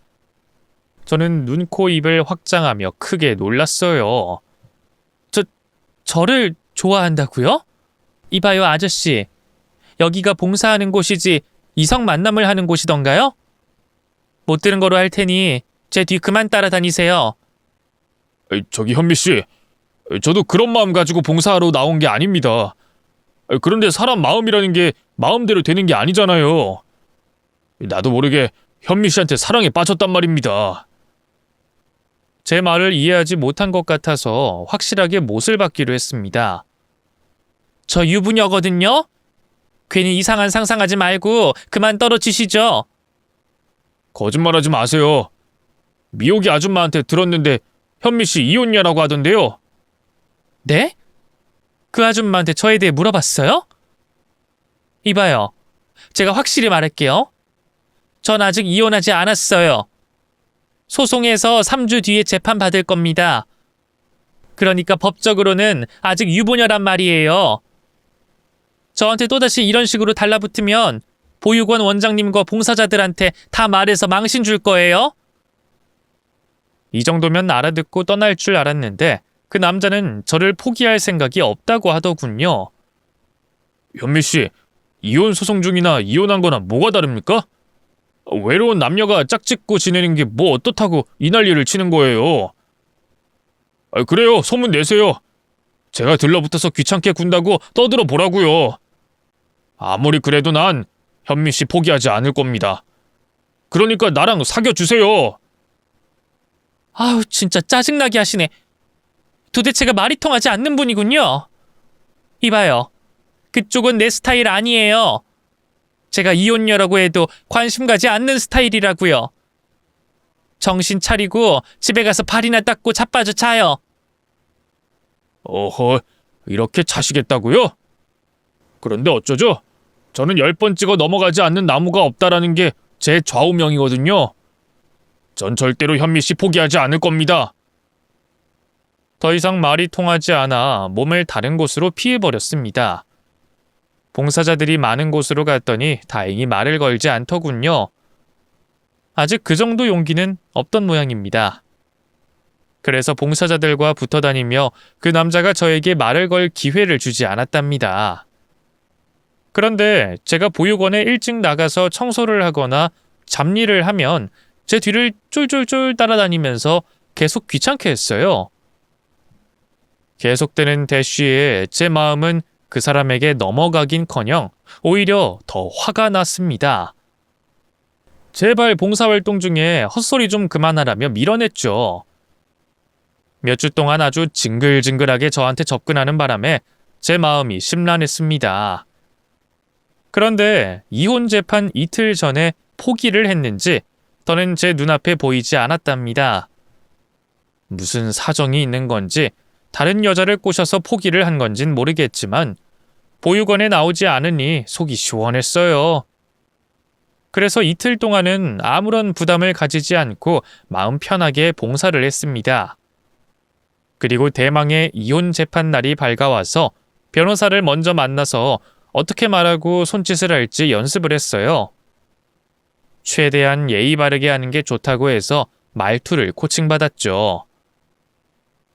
저는 눈, 코, 입을 확장하며 크게 놀랐어요. 저를 좋아한다고요? 이봐요, 아저씨. 여기가 봉사하는 곳이지 이성 만남을 하는 곳이던가요? 못 들은 거로 할 테니 제 뒤 그만 따라다니세요. 저기 현미 씨, 저도 그런 마음 가지고 봉사하러 나온 게 아닙니다. 그런데 사람 마음이라는 게 마음대로 되는 게 아니잖아요. 나도 모르게 현미 씨한테 사랑에 빠졌단 말입니다. 제 말을 이해하지 못한 것 같아서 확실하게 못을 받기로 했습니다. 저 유부녀거든요? 괜히 이상한 상상하지 말고 그만 떨어지시죠. 거짓말하지 마세요. 미호기 아줌마한테 들었는데 현미 씨 이혼녀라고 하던데요. 네? 그 아줌마한테 저에 대해 물어봤어요? 이봐요. 제가 확실히 말할게요. 전 아직 이혼하지 않았어요. 소송에서 3주 뒤에 재판 받을 겁니다. 그러니까 법적으로는 아직 유부녀란 말이에요. 저한테 또다시 이런 식으로 달라붙으면 보육원 원장님과 봉사자들한테 다 말해서 망신 줄 거예요. 이 정도면 알아듣고 떠날 줄 알았는데 그 남자는 저를 포기할 생각이 없다고 하더군요. 현미 씨, 이혼 소송 중이나 이혼한 거나 뭐가 다릅니까? 외로운 남녀가 짝짓고 지내는 게 뭐 어떻다고 이 난리를 치는 거예요. 그래요, 소문 내세요. 제가 들러붙어서 귀찮게 군다고 떠들어 보라고요. 아무리 그래도 난 현미 씨 포기하지 않을 겁니다. 그러니까 나랑 사귀어 주세요. 아우, 진짜 짜증나게 하시네. 도대체가 말이 통하지 않는 분이군요. 이봐요. 그쪽은 내 스타일 아니에요. 제가 이혼녀라고 해도 관심 가지 않는 스타일이라고요. 정신 차리고 집에 가서 발이나 닦고 자빠져 자요. 어허, 이렇게 차시겠다고요? 그런데 어쩌죠? 저는 10번 찍어 넘어가지 않는 나무가 없다라는 게 제 좌우명이거든요. 전 절대로 현미 씨 포기하지 않을 겁니다. 더 이상 말이 통하지 않아 몸을 다른 곳으로 피해버렸습니다. 봉사자들이 많은 곳으로 갔더니 다행히 말을 걸지 않더군요. 아직 그 정도 용기는 없던 모양입니다. 그래서 봉사자들과 붙어 다니며 그 남자가 저에게 말을 걸 기회를 주지 않았답니다. 그런데 제가 보육원에 일찍 나가서 청소를 하거나 잡일을 하면 제 뒤를 쫄쫄쫄 따라다니면서 계속 귀찮게 했어요. 계속되는 대쉬에 제 마음은 그 사람에게 넘어가긴커녕 오히려 더 화가 났습니다. 제발 봉사활동 중에 헛소리 좀 그만하라며 밀어냈죠. 몇 주 동안 아주 징글징글하게 저한테 접근하는 바람에 제 마음이 심란했습니다. 그런데 이혼 재판 이틀 전에 포기를 했는지 더는 제 눈앞에 보이지 않았답니다. 무슨 사정이 있는 건지 다른 여자를 꼬셔서 포기를 한 건진 모르겠지만 보육원에 나오지 않으니 속이 시원했어요. 그래서 이틀 동안은 아무런 부담을 가지지 않고 마음 편하게 봉사를 했습니다. 그리고 대망의 이혼 재판 날이 밝아와서 변호사를 먼저 만나서 어떻게 말하고 손짓을 할지 연습을 했어요. 최대한 예의 바르게 하는 게 좋다고 해서 말투를 코칭받았죠.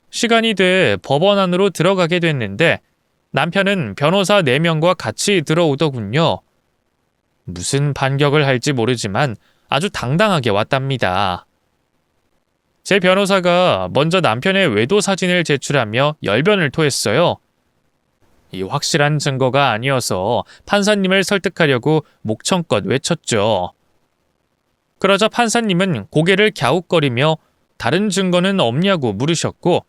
시간이 돼 법원 안으로 들어가게 됐는데 남편은 변호사 4명과 같이 들어오더군요. 무슨 반격을 할지 모르지만 아주 당당하게 왔답니다. 제 변호사가 먼저 남편의 외도 사진을 제출하며 열변을 토했어요. 이 확실한 증거가 아니어서 판사님을 설득하려고 목청껏 외쳤죠. 그러자 판사님은 고개를 갸웃거리며 다른 증거는 없냐고 물으셨고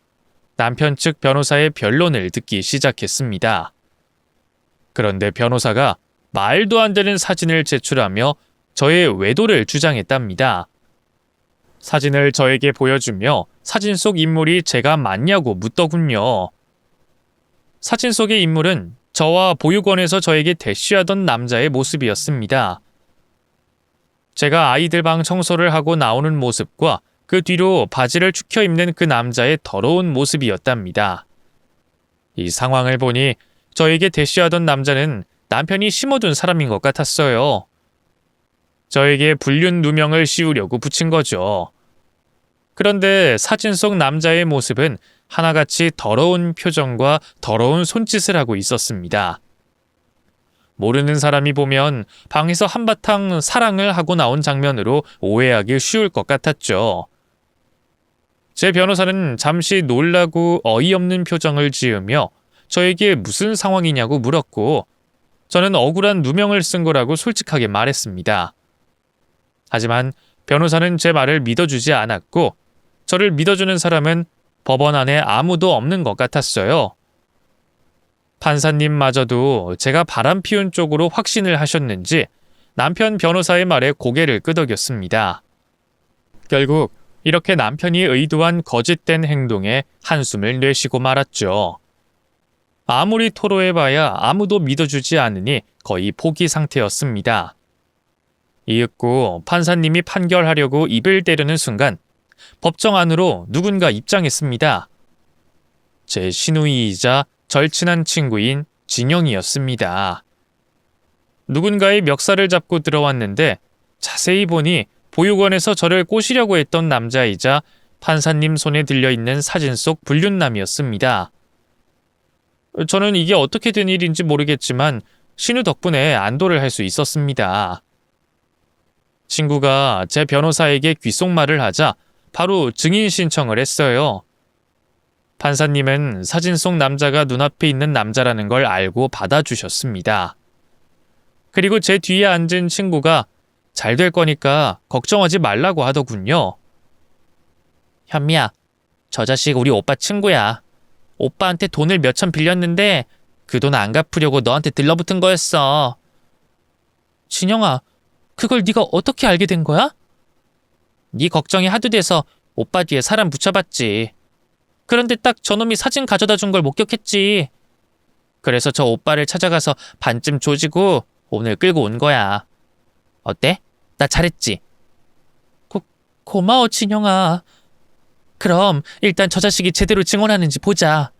남편 측 변호사의 변론을 듣기 시작했습니다. 그런데 변호사가 말도 안 되는 사진을 제출하며 저의 외도를 주장했답니다. 사진을 저에게 보여주며 사진 속 인물이 제가 맞냐고 묻더군요. 사진 속의 인물은 저와 보육원에서 저에게 대쉬하던 남자의 모습이었습니다. 제가 아이들 방 청소를 하고 나오는 모습과 그 뒤로 바지를 축혀 입는 그 남자의 더러운 모습이었답니다. 이 상황을 보니 저에게 대쉬하던 남자는 남편이 심어둔 사람인 것 같았어요. 저에게 불륜 누명을 씌우려고 붙인 거죠. 그런데 사진 속 남자의 모습은 하나같이 더러운 표정과 더러운 손짓을 하고 있었습니다. 모르는 사람이 보면 방에서 한바탕 사랑을 하고 나온 장면으로 오해하기 쉬울 것 같았죠. 제 변호사는 잠시 놀라고 어이없는 표정을 지으며 저에게 무슨 상황이냐고 물었고 저는 억울한 누명을 쓴 거라고 솔직하게 말했습니다. 하지만 변호사는 제 말을 믿어주지 않았고 저를 믿어주는 사람은 법원 안에 아무도 없는 것 같았어요. 판사님마저도 제가 바람 피운 쪽으로 확신을 하셨는지 남편 변호사의 말에 고개를 끄덕였습니다. 결국 이렇게 남편이 의도한 거짓된 행동에 한숨을 내쉬고 말았죠. 아무리 토로해봐야 아무도 믿어주지 않으니 거의 포기 상태였습니다. 이윽고 판사님이 판결하려고 입을 때리는 순간 법정 안으로 누군가 입장했습니다. 제 시누이이자 절친한 친구인 진영이었습니다. 누군가의 멱살을 잡고 들어왔는데 자세히 보니 보육원에서 저를 꼬시려고 했던 남자이자 판사님 손에 들려있는 사진 속 불륜남이었습니다. 저는 이게 어떻게 된 일인지 모르겠지만 신우 덕분에 안도를 할 수 있었습니다. 친구가 제 변호사에게 귓속말을 하자 바로 증인 신청을 했어요. 판사님은 사진 속 남자가 눈앞에 있는 남자라는 걸 알고 받아주셨습니다. 그리고 제 뒤에 앉은 친구가 잘 될 거니까 걱정하지 말라고 하더군요. 현미야, 저 자식 우리 오빠 친구야. 오빠한테 돈을 몇천 빌렸는데 그 돈 안 갚으려고 너한테 들러붙은 거였어. 진영아, 그걸 네가 어떻게 알게 된 거야? 네 걱정이 하도 돼서 오빠 뒤에 사람 붙여봤지. 그런데 딱 저놈이 사진 가져다 준 걸 목격했지. 그래서 저 오빠를 찾아가서 반쯤 조지고 오늘 끌고 온 거야. 어때? 나 잘했지? 고마워, 진영아. 그럼 일단 저 자식이 제대로 증언하는지 보자.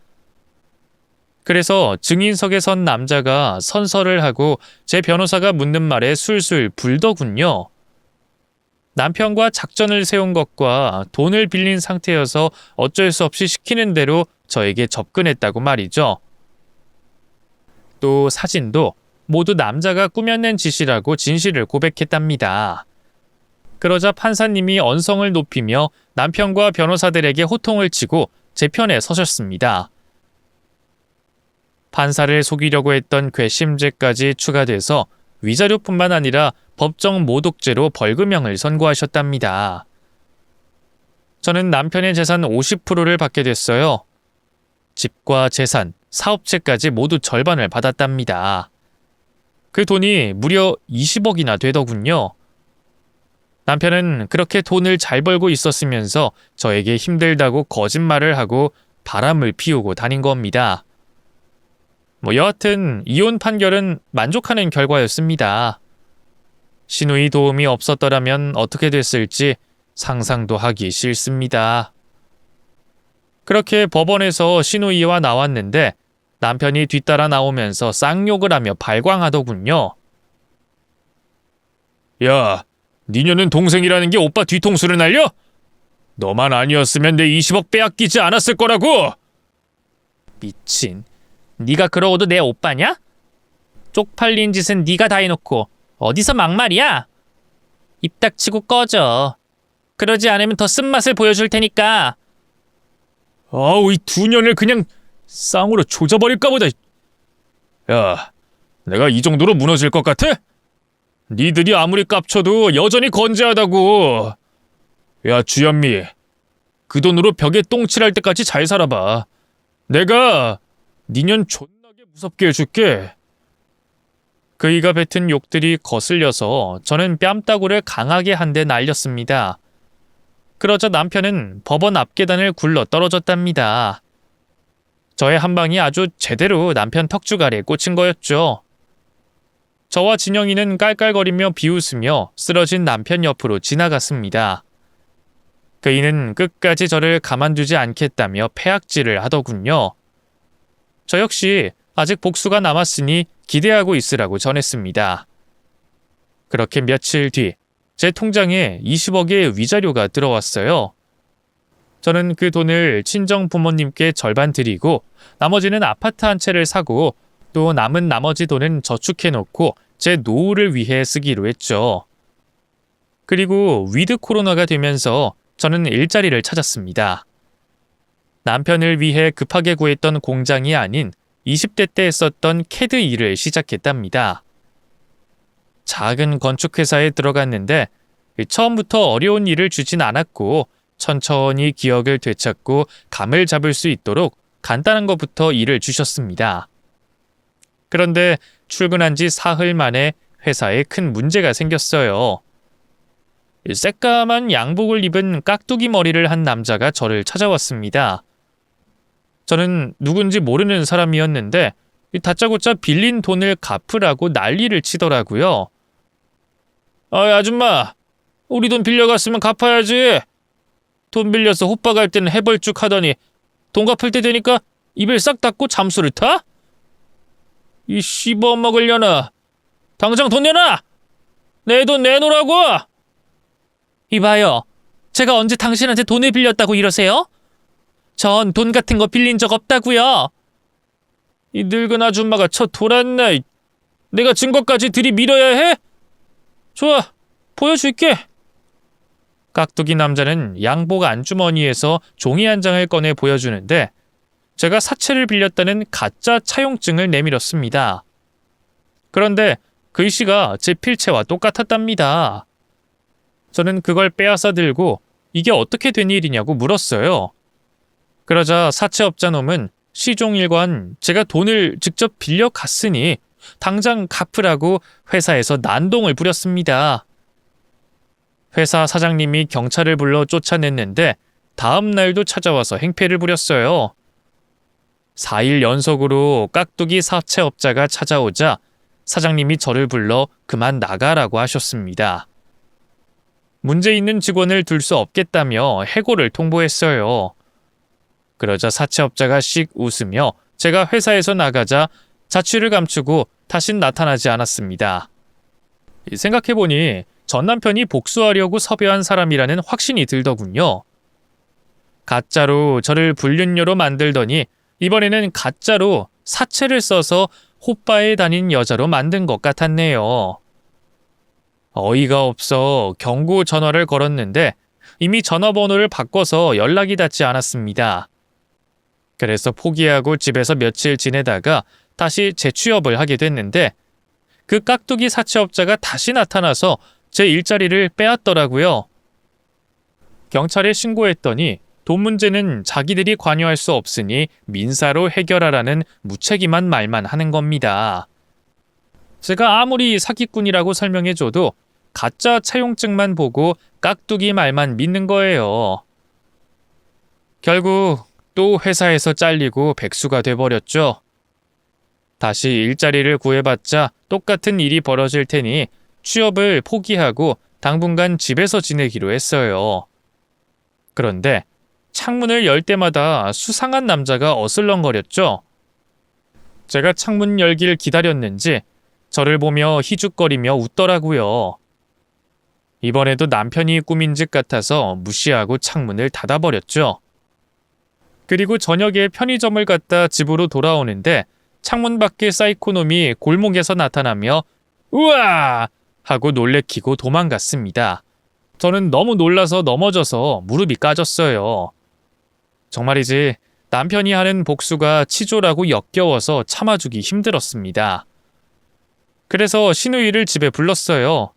그래서 증인석에 선 남자가 선서를 하고 제 변호사가 묻는 말에 술술 불더군요. 남편과 작전을 세운 것과 돈을 빌린 상태여서 어쩔 수 없이 시키는 대로 저에게 접근했다고 말이죠. 또 사진도 모두 남자가 꾸며낸 짓이라고 진실을 고백했답니다. 그러자 판사님이 언성을 높이며 남편과 변호사들에게 호통을 치고 제 편에 서셨습니다. 판사를 속이려고 했던 괘씸죄까지 추가돼서 위자료뿐만 아니라 법정 모독죄로 벌금형을 선고하셨답니다. 저는 남편의 재산 50%를 받게 됐어요. 집과 재산, 사업체까지 모두 절반을 받았답니다. 그 돈이 무려 20억이나 되더군요. 남편은 그렇게 돈을 잘 벌고 있었으면서 저에게 힘들다고 거짓말을 하고 바람을 피우고 다닌 겁니다. 여하튼 이혼 판결은 만족하는 결과였습니다. 시누이 도움이 없었더라면 어떻게 됐을지 상상도 하기 싫습니다. 그렇게 법원에서 시누이와 나왔는데 남편이 뒤따라 나오면서 쌍욕을 하며 발광하더군요. 야, 니녀는 동생이라는 게 오빠 뒤통수를 날려? 너만 아니었으면 내 20억 빼앗기지 않았을 거라고! 미친, 네가 그러고도 내 오빠냐? 쪽팔린 짓은 네가 다 해놓고 어디서 막말이야? 입 닥치고 꺼져. 그러지 않으면 더 쓴맛을 보여줄 테니까. 아우, 이 두 년을 그냥 쌍으로 조져버릴까 보다. 야, 내가 이 정도로 무너질 것 같아? 니들이 아무리 깝쳐도 여전히 건재하다고. 야, 주현미. 그 돈으로 벽에 똥칠할 때까지 잘 살아봐. 내가 니년 존나게 무섭게 해줄게. 그이가 뱉은 욕들이 거슬려서 저는 뺨따구를 강하게 한 대 날렸습니다. 그러자 남편은 법원 앞계단을 굴러 떨어졌답니다. 저의 한 방이 아주 제대로 남편 턱주가리에 꽂힌 거였죠. 저와 진영이는 깔깔거리며 비웃으며 쓰러진 남편 옆으로 지나갔습니다. 그이는 끝까지 저를 가만두지 않겠다며 패악질을 하더군요. 저 역시 아직 복수가 남았으니 기대하고 있으라고 전했습니다. 그렇게 며칠 뒤 제 통장에 20억의 위자료가 들어왔어요. 저는 그 돈을 친정 부모님께 절반 드리고 나머지는 아파트 한 채를 사고 또 남은 나머지 돈은 저축해놓고 제 노후를 위해 쓰기로 했죠. 그리고 위드 코로나가 되면서 저는 일자리를 찾았습니다. 남편을 위해 급하게 구했던 공장이 아닌 20대 때 했었던 캐드 일을 시작했답니다. 작은 건축회사에 들어갔는데 처음부터 어려운 일을 주진 않았고 천천히 기억을 되찾고 감을 잡을 수 있도록 간단한 것부터 일을 주셨습니다. 그런데 출근한 지 사흘 만에 회사에 큰 문제가 생겼어요. 새까만 양복을 입은 깍두기 머리를 한 남자가 저를 찾아왔습니다. 저는 누군지 모르는 사람이었는데 다짜고짜 빌린 돈을 갚으라고 난리를 치더라고요. 아줌마, 우리 돈 빌려갔으면 갚아야지. 돈 빌려서 호빠 갈 때는 해벌쭉 하더니 돈 갚을 때 되니까 입을 싹 닫고 잠수를 타? 이 씹어먹으려나. 당장 돈 내놔! 내 돈 내놓으라고! 이봐요. 제가 언제 당신한테 돈을 빌렸다고 이러세요? 전 돈 같은 거 빌린 적 없다고요. 이 늙은 아줌마가 쳐 돌았네. 내가 증거까지 들이밀어야 해? 좋아, 보여줄게. 깍두기 남자는 양복 안주머니에서 종이 한 장을 꺼내 보여주는데 제가 사채를 빌렸다는 가짜 차용증을 내밀었습니다. 그런데 글씨가 제 필체와 똑같았답니다. 저는 그걸 빼앗아 들고 이게 어떻게 된 일이냐고 물었어요. 그러자 사채업자 놈은 시종일관 제가 돈을 직접 빌려갔으니 당장 갚으라고 회사에서 난동을 부렸습니다. 회사 사장님이 경찰을 불러 쫓아냈는데 다음 날도 찾아와서 행패를 부렸어요. 4일 연속으로 깍두기 사채업자가 찾아오자 사장님이 저를 불러 그만 나가라고 하셨습니다. 문제 있는 직원을 둘 수 없겠다며 해고를 통보했어요. 그러자 사채업자가 씩 웃으며 제가 회사에서 나가자 자취를 감추고 다신 나타나지 않았습니다. 생각해보니 전 남편이 복수하려고 섭외한 사람이라는 확신이 들더군요. 가짜로 저를 불륜녀로 만들더니 이번에는 가짜로 사채를 써서 호빠에 다닌 여자로 만든 것 같았네요. 어이가 없어 경고 전화를 걸었는데 이미 전화번호를 바꿔서 연락이 닿지 않았습니다. 그래서 포기하고 집에서 며칠 지내다가 다시 재취업을 하게 됐는데 그 깍두기 사채업자가 다시 나타나서 제 일자리를 빼앗더라고요. 경찰에 신고했더니 돈 문제는 자기들이 관여할 수 없으니 민사로 해결하라는 무책임한 말만 하는 겁니다. 제가 아무리 사기꾼이라고 설명해줘도 가짜 차용증만 보고 깍두기 말만 믿는 거예요. 결국 또 회사에서 잘리고 백수가 돼버렸죠. 다시 일자리를 구해봤자 똑같은 일이 벌어질 테니 취업을 포기하고 당분간 집에서 지내기로 했어요. 그런데 창문을 열 때마다 수상한 남자가 어슬렁거렸죠. 제가 창문 열기를 기다렸는지 저를 보며 희죽거리며 웃더라고요. 이번에도 남편이 꾸민 짓 같아서 무시하고 창문을 닫아버렸죠. 그리고 저녁에 편의점을 갔다 집으로 돌아오는데 창문 밖에 사이코놈이 골목에서 나타나며 우와! 하고 놀래키고 도망갔습니다. 저는 너무 놀라서 넘어져서 무릎이 까졌어요. 정말이지 남편이 하는 복수가 치졸하고 역겨워서 참아주기 힘들었습니다. 그래서 시누이를 집에 불렀어요.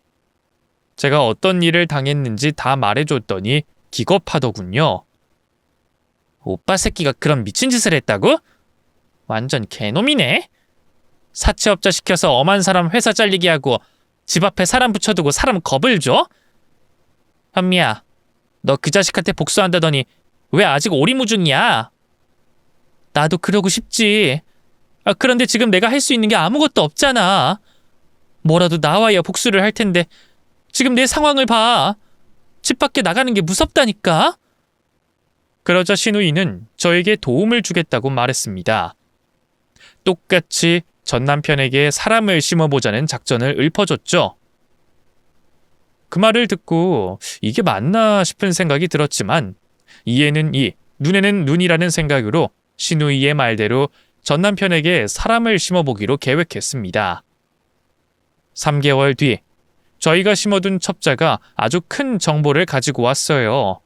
제가 어떤 일을 당했는지 다 말해줬더니 기겁하더군요. 오빠 새끼가 그런 미친 짓을 했다고? 완전 개놈이네. 사채업자 시켜서 엄한 사람 회사 잘리게 하고 집 앞에 사람 붙여두고 사람 겁을 줘? 현미야, 너 그 자식한테 복수한다더니 왜 아직 오리무중이야? 나도 그러고 싶지. 그런데 지금 내가 할 수 있는 게 아무것도 없잖아. 뭐라도 나와야 복수를 할 텐데 지금 내 상황을 봐. 집 밖에 나가는 게 무섭다니까. 그러자 시누이는 저에게 도움을 주겠다고 말했습니다. 똑같이 전 남편에게 사람을 심어보자는 작전을 읊어줬죠. 그 말을 듣고 이게 맞나 싶은 생각이 들었지만 이에는 이, 눈에는 눈이라는 생각으로 시누이의 말대로 전 남편에게 사람을 심어보기로 계획했습니다. 3개월 뒤 저희가 심어둔 첩자가 아주 큰 정보를 가지고 왔어요.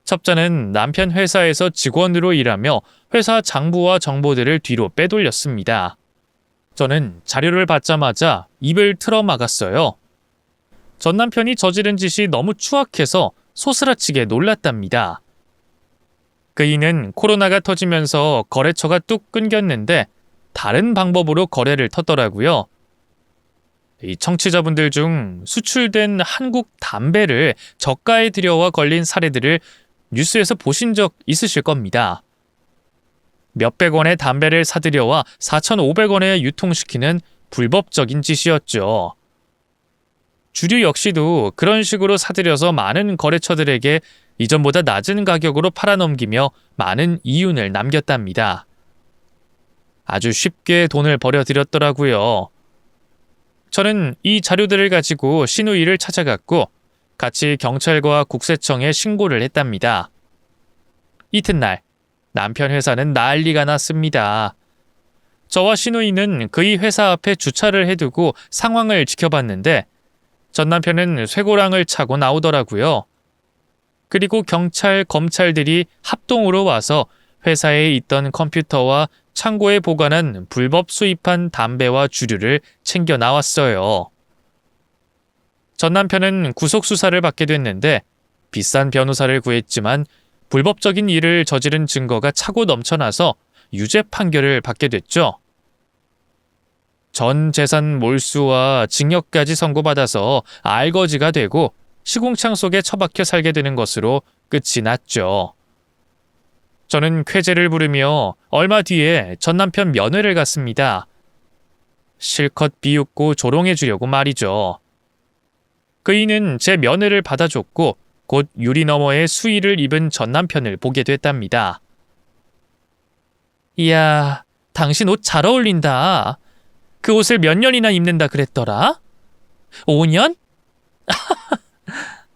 첩자는 남편 회사에서 직원으로 일하며 회사 장부와 정보들을 뒤로 빼돌렸습니다. 저는 자료를 받자마자 입을 틀어 막았어요. 전 남편이 저지른 짓이 너무 추악해서 소스라치게 놀랐답니다. 그이는 코로나가 터지면서 거래처가 뚝 끊겼는데 다른 방법으로 거래를 터더라고요. 이 청취자분들 중 수출된 한국 담배를 저가에 들여와 걸린 사례들을 뉴스에서 보신 적 있으실 겁니다. 몇백 원의 담배를 사들여와 4,500원에 유통시키는 불법적인 짓이었죠. 주류 역시도 그런 식으로 사들여서 많은 거래처들에게 이전보다 낮은 가격으로 팔아넘기며 많은 이윤을 남겼답니다. 아주 쉽게 돈을 벌여들였더라고요. 저는 이 자료들을 가지고 시누이를 찾아갔고 같이 경찰과 국세청에 신고를 했답니다. 이튿날 남편 회사는 난리가 났습니다. 저와 시누이는 그의 회사 앞에 주차를 해두고 상황을 지켜봤는데 전 남편은 쇠고랑을 차고 나오더라고요. 그리고 경찰, 검찰들이 합동으로 와서 회사에 있던 컴퓨터와 창고에 보관한 불법 수입한 담배와 주류를 챙겨 나왔어요. 전 남편은 구속 수사를 받게 됐는데 비싼 변호사를 구했지만 불법적인 일을 저지른 증거가 차고 넘쳐나서 유죄 판결을 받게 됐죠. 전 재산 몰수와 징역까지 선고받아서 알거지가 되고 시궁창 속에 처박혀 살게 되는 것으로 끝이 났죠. 저는 쾌재를 부르며 얼마 뒤에 전 남편 면회를 갔습니다. 실컷 비웃고 조롱해 주려고 말이죠. 그이는 제 면회를 받아줬고 곧 유리 너머에 수의를 입은 전 남편을 보게 됐답니다. 이야, 당신 옷 잘 어울린다. 그 옷을 몇 년이나 입는다 그랬더라? 5년?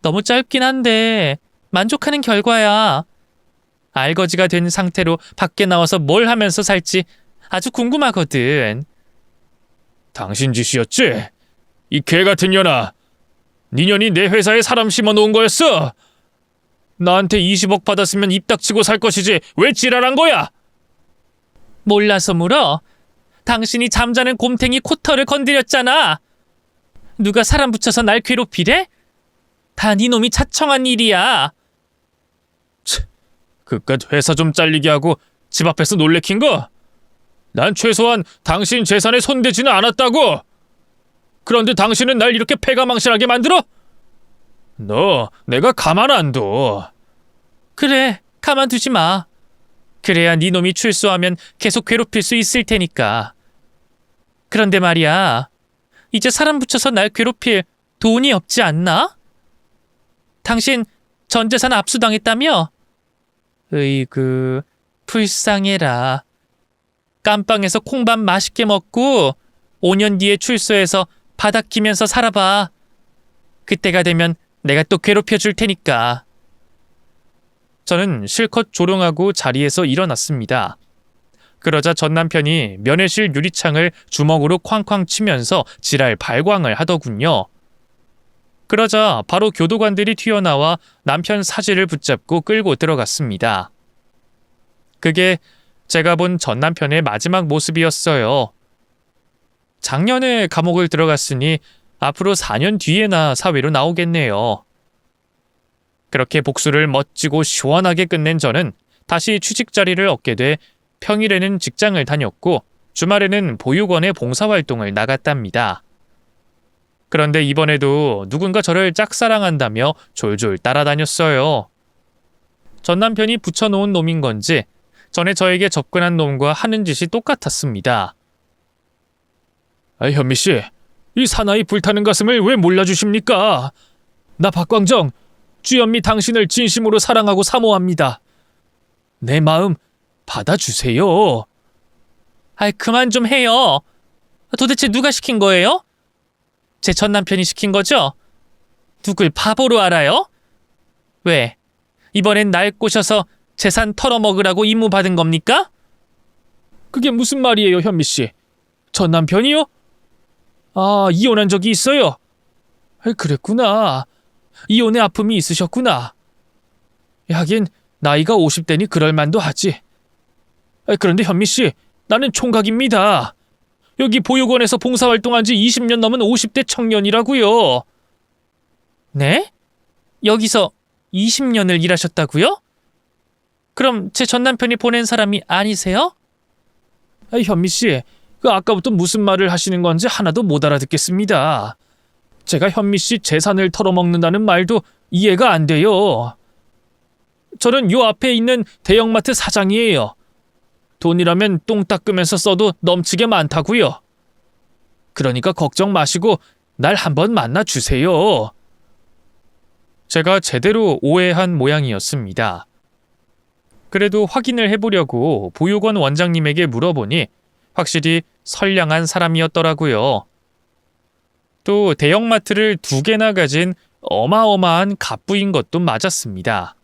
너무 짧긴 한데 만족하는 결과야. 알거지가 된 상태로 밖에 나와서 뭘 하면서 살지 아주 궁금하거든. 당신 짓이었지? 이 개같은 년아. 네 년이 내 회사에 사람 심어놓은 거였어? 나한테 20억 받았으면 입 닥치고 살 것이지 왜 지랄한 거야? 몰라서 물어? 당신이 잠자는 곰탱이 코털을 건드렸잖아. 누가 사람 붙여서 날 괴롭히래? 다 네 놈이 자청한 일이야. 그깟 회사 좀 잘리게 하고 집 앞에서 놀래킨 거? 난 최소한 당신 재산에 손대지는 않았다고! 그런데 당신은 날 이렇게 패가망신하게 만들어? 너 내가 가만 안 둬. 그래, 가만두지 마. 그래야 네 놈이 출소하면 계속 괴롭힐 수 있을 테니까. 그런데 말이야, 이제 사람 붙여서 날 괴롭힐 돈이 없지 않나? 당신 전 재산 압수당했다며? 으이그, 불쌍해라. 깜빵에서 콩밥 맛있게 먹고 5년 뒤에 출소해서 바닥 기면서 살아봐. 그때가 되면 내가 또 괴롭혀 줄 테니까. 저는 실컷 조롱하고 자리에서 일어났습니다. 그러자 전 남편이 면회실 유리창을 주먹으로 쾅쾅 치면서 지랄 발광을 하더군요. 그러자 바로 교도관들이 튀어나와 남편 사지를 붙잡고 끌고 들어갔습니다. 그게 제가 본 전 남편의 마지막 모습이었어요. 작년에 감옥을 들어갔으니 앞으로 4년 뒤에나 사회로 나오겠네요. 그렇게 복수를 멋지고 시원하게 끝낸 저는 다시 취직 자리를 얻게 돼 평일에는 직장을 다녔고 주말에는 보육원의 봉사활동을 나갔답니다. 그런데 이번에도 누군가 저를 짝사랑한다며 졸졸 따라다녔어요. 전 남편이 붙여놓은 놈인 건지 전에 저에게 접근한 놈과 하는 짓이 똑같았습니다. 현미 씨, 이 사나이 불타는 가슴을 왜 몰라주십니까? 나 박광정, 주현미 당신을 진심으로 사랑하고 사모합니다. 내 마음 받아주세요. 그만 좀 해요. 도대체 누가 시킨 거예요? 제 전 남편이 시킨 거죠? 누굴 바보로 알아요? 왜? 이번엔 날 꼬셔서 재산 털어먹으라고 임무 받은 겁니까? 그게 무슨 말이에요, 현미 씨? 전 남편이요? 이혼한 적이 있어요? 그랬구나. 이혼의 아픔이 있으셨구나. 하긴 나이가 50대니 그럴 만도 하지. 그런데 현미 씨, 나는 총각입니다. 여기 보육원에서 봉사활동한 지 20년 넘은 50대 청년이라고요. 네? 여기서 20년을 일하셨다고요? 그럼 제 전 남편이 보낸 사람이 아니세요? 현미 씨, 아까부터 무슨 말을 하시는 건지 하나도 못 알아듣겠습니다. 제가 현미 씨 재산을 털어먹는다는 말도 이해가 안 돼요. 저는 요 앞에 있는 대형마트 사장이에요. 돈이라면 똥 닦으면서 써도 넘치게 많다고요. 그러니까 걱정 마시고 날 한번 만나 주세요. 제가 제대로 오해한 모양이었습니다. 그래도 확인을 해보려고 보육원 원장님에게 물어보니 확실히 선량한 사람이었더라고요. 또 대형마트를 2개나 가진 어마어마한 갑부인 것도 맞았습니다.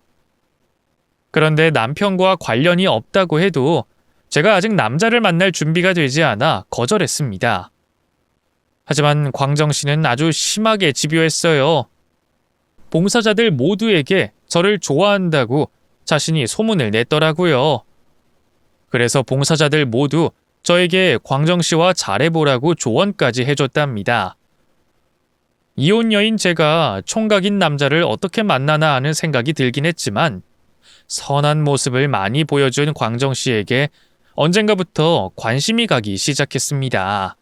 그런데 남편과 관련이 없다고 해도 제가 아직 남자를 만날 준비가 되지 않아 거절했습니다. 하지만 광정 씨는 아주 심하게 집요했어요. 봉사자들 모두에게 저를 좋아한다고 자신이 소문을 냈더라고요. 그래서 봉사자들 모두 저에게 광정 씨와 잘해보라고 조언까지 해줬답니다. 이혼 여인 제가 총각인 남자를 어떻게 만나나 하는 생각이 들긴 했지만 선한 모습을 많이 보여준 광정 씨에게 언젠가부터 관심이 가기 시작했습니다.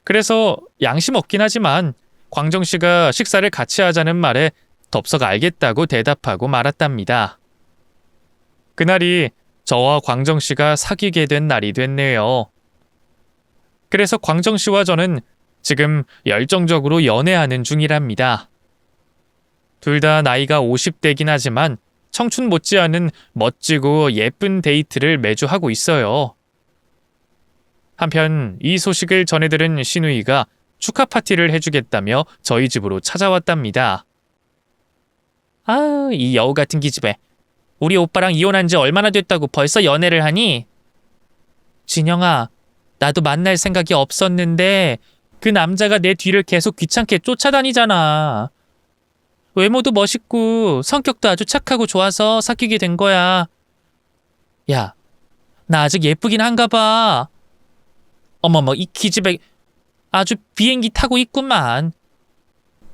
그래서 양심 없긴 하지만 광정 씨가 식사를 같이 하자는 말에 덥석 알겠다고 대답하고 말았답니다. 그날이 저와 광정 씨가 사귀게 된 날이 됐네요. 그래서 광정 씨와 저는 지금 열정적으로 연애하는 중이랍니다. 둘 다 나이가 50대긴 하지만 청춘 못지않은 멋지고 예쁜 데이트를 매주 하고 있어요. 한편 이 소식을 전해들은 신우이가 축하 파티를 해주겠다며 저희 집으로 찾아왔답니다. 이 여우 같은 기집애. 우리 오빠랑 이혼한 지 얼마나 됐다고 벌써 연애를 하니? 진영아, 나도 만날 생각이 없었는데 그 남자가 내 뒤를 계속 귀찮게 쫓아다니잖아. 외모도 멋있고 성격도 아주 착하고 좋아서 사귀게 된 거야. 야, 나 아직 예쁘긴 한가 봐. 어머머, 이 기집애 아주 비행기 타고 있구만.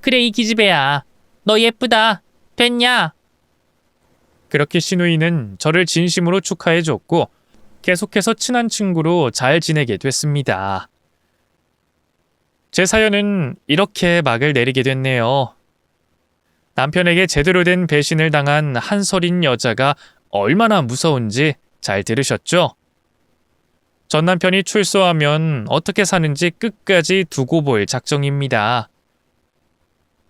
그래, 이 기집애야. 너 예쁘다. 됐냐? 그렇게 신우이는 저를 진심으로 축하해줬고 계속해서 친한 친구로 잘 지내게 됐습니다. 제 사연은 이렇게 막을 내리게 됐네요. 남편에게 제대로 된 배신을 당한 한솔인 여자가 얼마나 무서운지 잘 들으셨죠? 전 남편이 출소하면 어떻게 사는지 끝까지 두고 볼 작정입니다.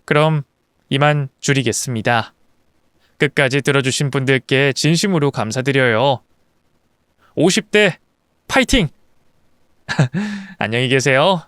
그럼 이만 줄이겠습니다. 끝까지 들어주신 분들께 진심으로 감사드려요. 50대 파이팅! 안녕히 계세요.